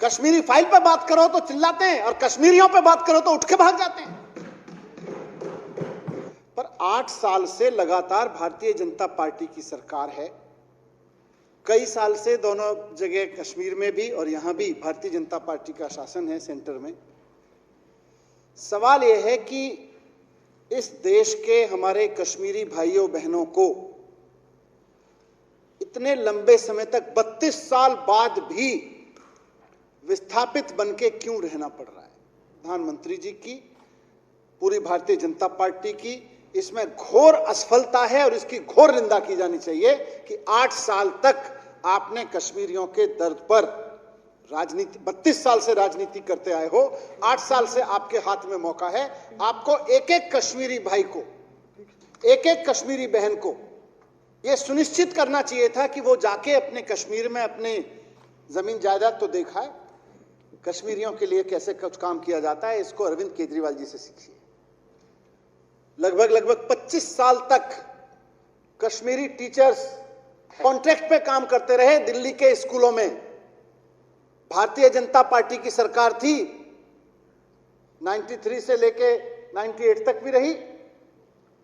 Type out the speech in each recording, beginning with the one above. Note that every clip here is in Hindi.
कश्मीरी फाइल पे बात करो तो चिल्लाते हैं और कश्मीरियों पे बात करो तो उठ के भाग जाते हैं। पर 8 साल से लगातार भारतीय जनता पार्टी की सरकार है। कई साल से दोनों जगह, कश्मीर में भी और यहां भी, भारतीय जनता पार्टी का शासन है सेंटर में। सवाल यह है कि इस देश के हमारे कश्मीरी भाइयों बहनों को इतने लंबे समय तक 32 साल बाद भी विस्थापित बनके क्यों रहना पड़ रहा है। प्रधानमंत्री जी की, पूरी भारतीय जनता पार्टी की इसमें घोर असफलता है और इसकी घोर निंदा की जानी चाहिए कि 8 साल तक आपने कश्मीरियों के दर्द पर राजनीति, 32 साल से राजनीति करते आए हो। 8 साल से आपके हाथ में मौका है। आपको एक एक कश्मीरी भाई को, एक एक कश्मीरी बहन को यह सुनिश्चित करना चाहिए था कि वो जाके अपने कश्मीर में अपने जमीन जायदाद तो देखा है, कश्मीरियों के लिए कैसे कुछ काम किया जाता है, इसको अरविंद केजरीवाल जी से सीखिए। लगभग 25 साल तक कश्मीरी टीचर्स कॉन्ट्रैक्ट पे काम करते रहे दिल्ली के स्कूलों में। भारतीय जनता पार्टी की सरकार थी, 93 से लेके 98 तक भी रही,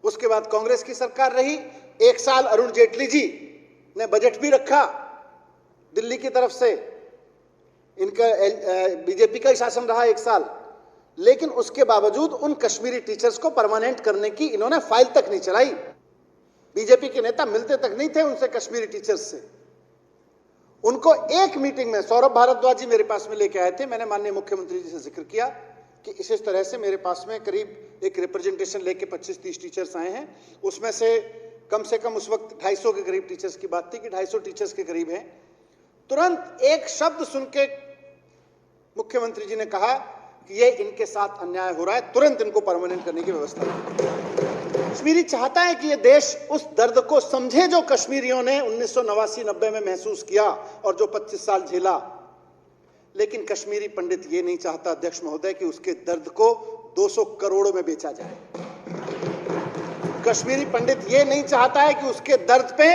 उसके बाद कांग्रेस की सरकार रही। 1 साल अरुण जेटली जी ने बजट भी रखा दिल्ली की तरफ से, इनका बीजेपी का ही शासन रहा 1 साल, लेकिन उसके बावजूद उन कश्मीरी टीचर्स को परमानेंट करने की इन्होंने फाइल तक नहीं चलाई। बीजेपी के नेता मिलते तक नहीं थे उनसे, कश्मीरी टीचर्स से। उनको एक मीटिंग में सौरभ भारद्वाज जी मेरे पास में लेके आए थे। मैंने माननीय मुख्यमंत्री जी से जिक्र किया कि इस तरह से मेरे पास में करीब एक रिप्रेजेंटेशन लेके 25-30 टीचर्स आए हैं, उसमें से कम उस वक्त 250 के करीब टीचर्स की बात थी कि 250 टीचर्स के करीब हैं। तुरंत एक शब्द सुन के मुख्यमंत्री जी ने कहा कि ये इनके साथ अन्याय हो रहा है, तुरंत इनको परमानेंट करने की व्यवस्था की। कश्मीरी चाहता है कि ये देश उस दर्द को समझे जो कश्मीरियों ने 1989-90 में महसूस किया और जो 25 साल झेला। लेकिन कश्मीरी पंडित ये नहीं चाहता अध्यक्ष महोदय कि उसके दर्द को 200 करोड़ में बेचा जाए। कश्मीरी पंडित ये नहीं चाहता है कि उसके दर्द पे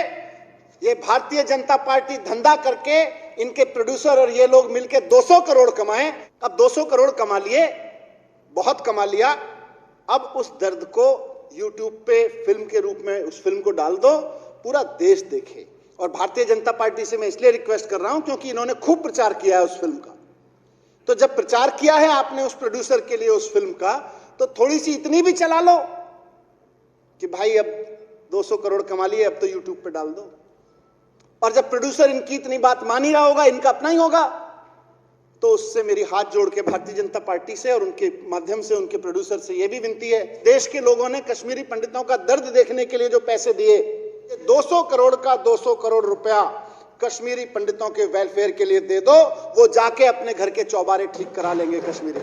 ये भारतीय जनता पार्टी धंधा करके, इनके प्रोड्यूसर और ये लोग मिलके 200 करोड़ कमाएं। अब 200 करोड़ कमा लिए, बहुत कमा लिया, अब उस दर्द को YouTube पे फिल्म के रूप में उस फिल्म को डाल दो, पूरा देश देखे। और भारतीय जनता पार्टी से मैं इसलिए रिक्वेस्ट कर रहा हूं क्योंकि इन्होंने खूब प्रचार किया है उस फिल्म का। तो जब प्रचार किया है आपने उस प्रोड्यूसर के लिए उस फिल्म का, तो थोड़ी सी इतनी भी चला लो कि भाई अब 200 करोड़ कमा लिए, अब तो YouTube पे डाल दो। और जब प्रोड्यूसर इनकी इतनी बात मान ही रहा होगा, इनका अपना ही होगा, तो उससे मेरी हाथ जोड़ के भारतीय जनता पार्टी से और उनके माध्यम से उनके प्रोड्यूसर से यह भी विनती है, देश के लोगों ने कश्मीरी पंडितों का दर्द देखने के लिए जो पैसे दिए, 200 करोड़ का 200 करोड़ रुपया कश्मीरी पंडितों के वेलफेयर के लिए दे दो। वो जाके अपने घर के चौबारे ठीक करा लेंगे कश्मीरी।